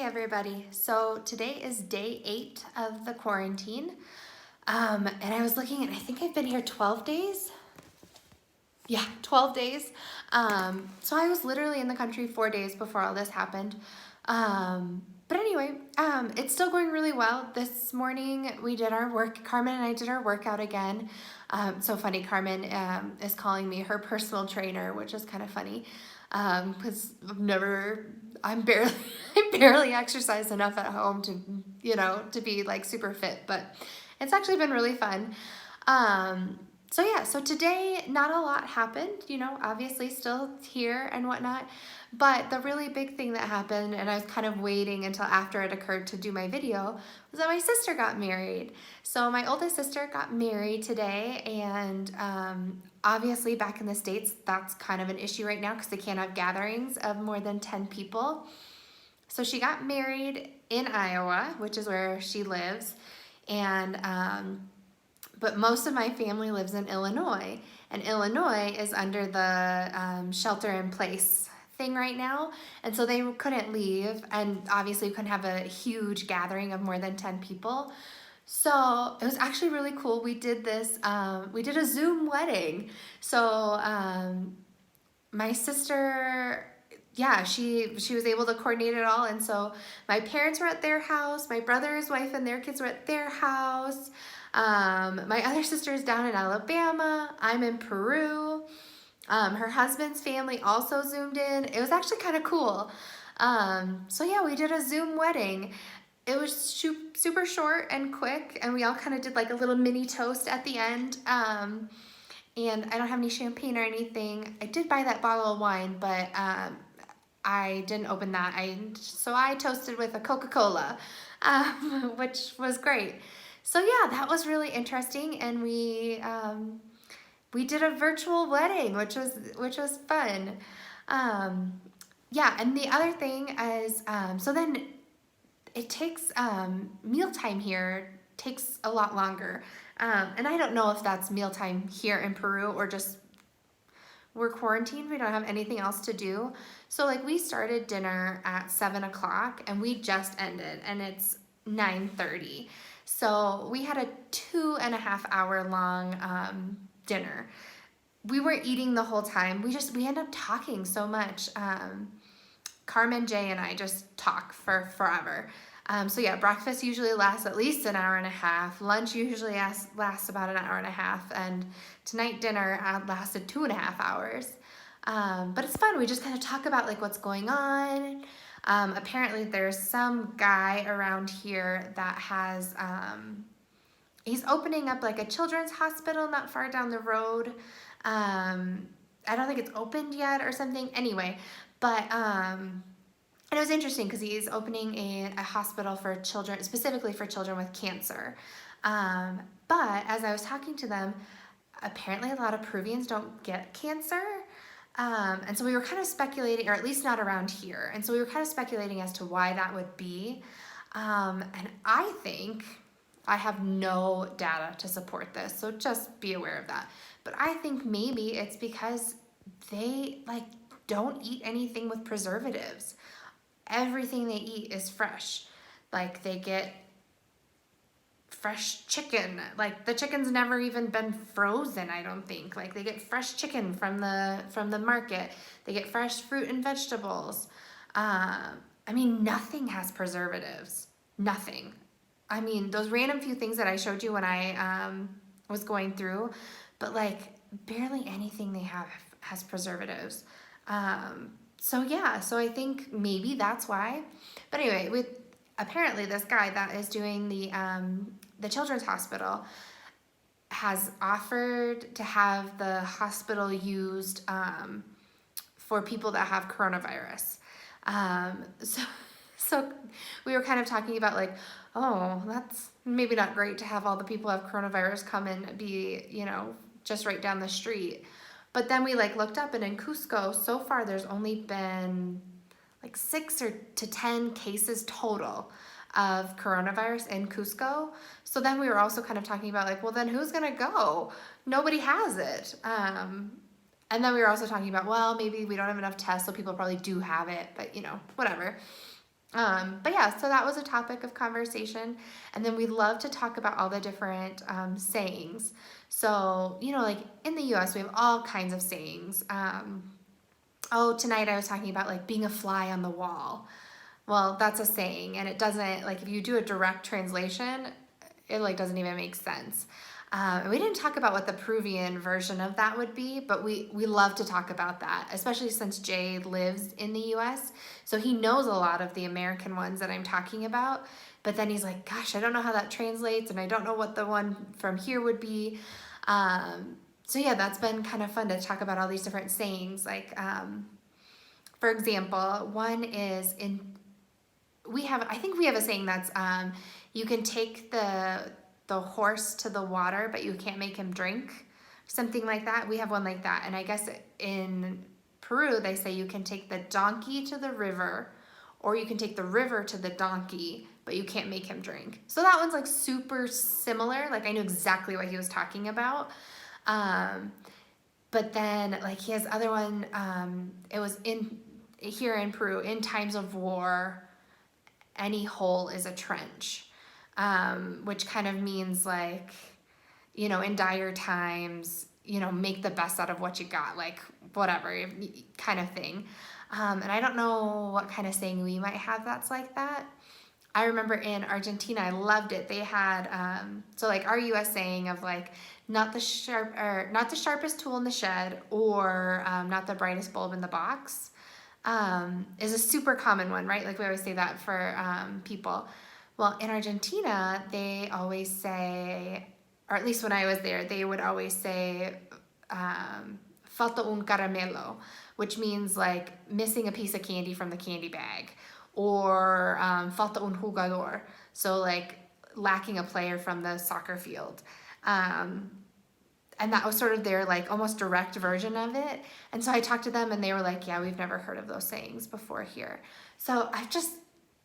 everybody. So today is day 8 of the quarantine. And I was looking and I think I've been here 12 days. Yeah, 12 days. So I was literally in the country 4 days before all this happened. But anyway, it's still going really well. This morning we did our work. Carmen and I did our workout again. So funny, Carmen is calling me her personal trainer, which is kind of funny. Because I'm barely, I barely exercise enough at home to be like super fit, but it's actually been really fun. So today not a lot happened, obviously still here and whatnot, but the really big thing that happened, and I was kind of waiting until after it occurred to do my video, was that my sister got married. So my oldest sister got married today, and obviously back in the States, that's kind of an issue right now because they can't have gatherings of more than 10 people. So she got married in Iowa, which is where she lives, and but most of my family lives in Illinois, and Illinois is under the shelter in place thing right now, and so they couldn't leave, and obviously couldn't have a huge gathering of more than 10 people. So it was actually really cool. We did a Zoom wedding. So my sister, yeah, she was able to coordinate it all, and so my parents were at their house, my brother's wife and their kids were at their house. My other sister's down in Alabama. I'm in Peru. Her husband's family also Zoomed in. It was actually kind of cool. So yeah, we did a Zoom wedding. It was super short and quick, and we all kind of did like a little mini toast at the end. And I don't have any champagne or anything. I did buy that bottle of wine, but I didn't open that. So I toasted with a Coca-Cola, which was great. So yeah, that was really interesting, and we did a virtual wedding, which was fun. Yeah, and the other thing is, so then it takes mealtime here takes a lot longer, and I don't know if that's mealtime here in Peru or just we're quarantined. We don't have anything else to do. So like we started dinner at 7 o'clock and we just ended, and it's 9:30. So we had a 2.5 hour long dinner. We weren't eating the whole time. We ended up talking so much. Carmen, Jay, and I just talk for forever. So yeah, breakfast usually lasts at least an hour and a half. Lunch usually lasts about an hour and a half. And tonight dinner lasted 2.5 hours. But it's fun. We just kind of talk about like what's going on. Apparently there's some guy around here that has, he's opening up like a children's hospital not far down the road. I don't think it's opened yet or something. Anyway, but and it was interesting because he's opening a hospital for children, specifically for children with cancer. But as I was talking to them, apparently a lot of Peruvians don't get cancer. And so we were kind of speculating, or at least not around here. And so we were kind of speculating as to why that would be. And I think, I have no data to support this, so just be aware of that. But I think maybe it's because they don't eat anything with preservatives. Everything they eat is fresh. Like they get fresh chicken. Like the chicken's never even been frozen, I don't think. Like they get fresh chicken from the market. They get fresh fruit and vegetables. I mean, nothing has preservatives. Nothing. I mean, those random few things that I showed you when I was going through, but like barely anything they have has preservatives. So yeah, so I think maybe that's why. But anyway, apparently this guy that is doing the children's hospital has offered to have the hospital used for people that have coronavirus. So we were kind of talking about like, oh, that's maybe not great to have all the people who have coronavirus come and be, just right down the street. But then we looked up, and in Cusco, so far there's only been like 6 to 10 cases total of coronavirus in Cusco. So then we were also kind of talking about like, well, then who's gonna go? Nobody has it. And then we were also talking about, well, maybe we don't have enough tests, so people probably do have it, but whatever. But yeah, so that was a topic of conversation. And then we love to talk about all the different sayings. So, like in the US, we have all kinds of sayings. Oh, tonight I was talking about like being a fly on the wall. Well, that's a saying, and it doesn't, like, if you do a direct translation, it like doesn't even make sense. And we didn't talk about what the Peruvian version of that would be, but we love to talk about that, especially since Jay lives in the US. So he knows a lot of the American ones that I'm talking about. But then he's like, gosh, I don't know how that translates, and I don't know what the one from here would be. So yeah, that's been kind of fun to talk about all these different sayings. Like, for example, one is I think we have a saying that's you can take the horse to the water, but you can't make him drink, something like that. We have one like that. And I guess in Peru, they say you can take the donkey to the river, or you can take the river to the donkey, but you can't make him drink. So that one's like super similar. Like I knew exactly what he was talking about. But then like he has other one, it was here in Peru, in times of war, any hole is a trench, which kind of means like, in dire times, make the best out of what you got, like whatever kind of thing. And I don't know what kind of saying we might have that's like that. I remember in Argentina, I loved it. They had, so like our US saying of like, not the sharpest tool in the shed, or not the brightest bulb in the box. Is a super common one, right? Like we always say that for people. Well, in Argentina, they always say, or at least when I was there, they would always say, falta un caramelo, which means like missing a piece of candy from the candy bag, or falta un jugador, so like lacking a player from the soccer field. And that was sort of their like almost direct version of it. And so I talked to them and they were like, yeah, we've never heard of those sayings before here. So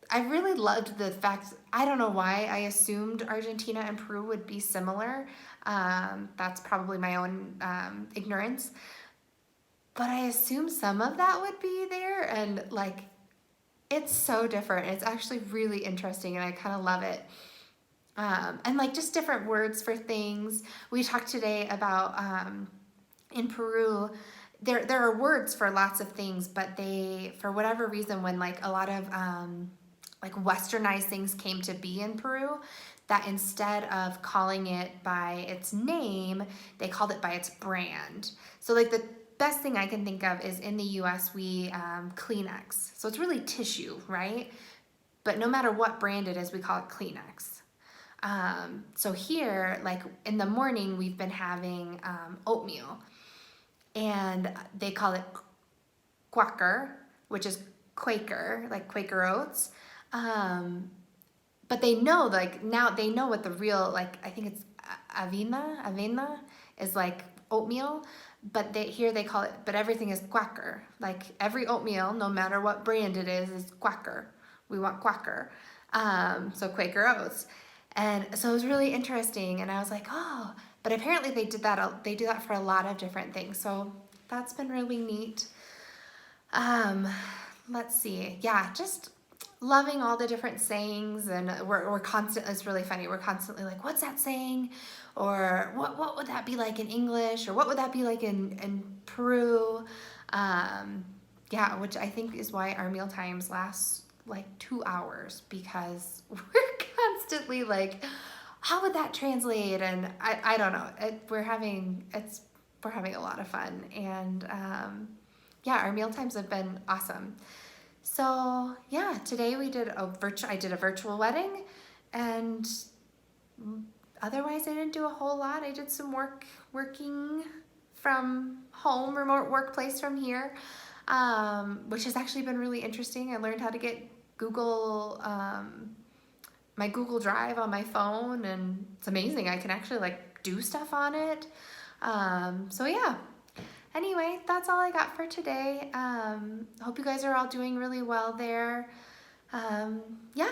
I really loved the fact, I don't know why I assumed Argentina and Peru would be similar. That's probably my own ignorance. But I assumed some of that would be there, and like, it's so different. It's actually really interesting and I kind of love it. And like just different words for things. We talked today about in Peru, there are words for lots of things, but they, for whatever reason, when like a lot of like westernized things came to be in Peru, that instead of calling it by its name, they called it by its brand. So like the best thing I can think of is in the US we Kleenex. So it's really tissue, right? But no matter what brand it is, we call it Kleenex. So here, like in the morning, we've been having oatmeal, and they call it Quaker, which is Quaker, like Quaker oats. But they know, like now they know what the real, like I think it's avena is like oatmeal, but here they call it, but everything is Quaker. Like every oatmeal, no matter what brand it is Quaker. We want Quaker. So Quaker oats. And so it was really interesting, and I was like, oh, but apparently they do that for a lot of different things. So that's been really neat. Let's see. Yeah, just loving all the different sayings, and we're constantly, it's really funny. We're constantly like, what's that saying? Or what would that be like in English? Or what would that be like in Peru? Yeah, which I think is why our meal times last like 2 hours, because we're constantly like, how would that translate? And I don't know. We're having a lot of fun, and yeah, our meal times have been awesome. So yeah, today I did a virtual wedding, and otherwise I didn't do a whole lot. I did some working from home, remote workplace from here, which has actually been really interesting. I learned how to get my Google Drive on my phone, and it's amazing. I can actually like do stuff on it. So yeah. Anyway, that's all I got for today. Hope you guys are all doing really well there. Yeah.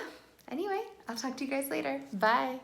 Anyway, I'll talk to you guys later. Bye.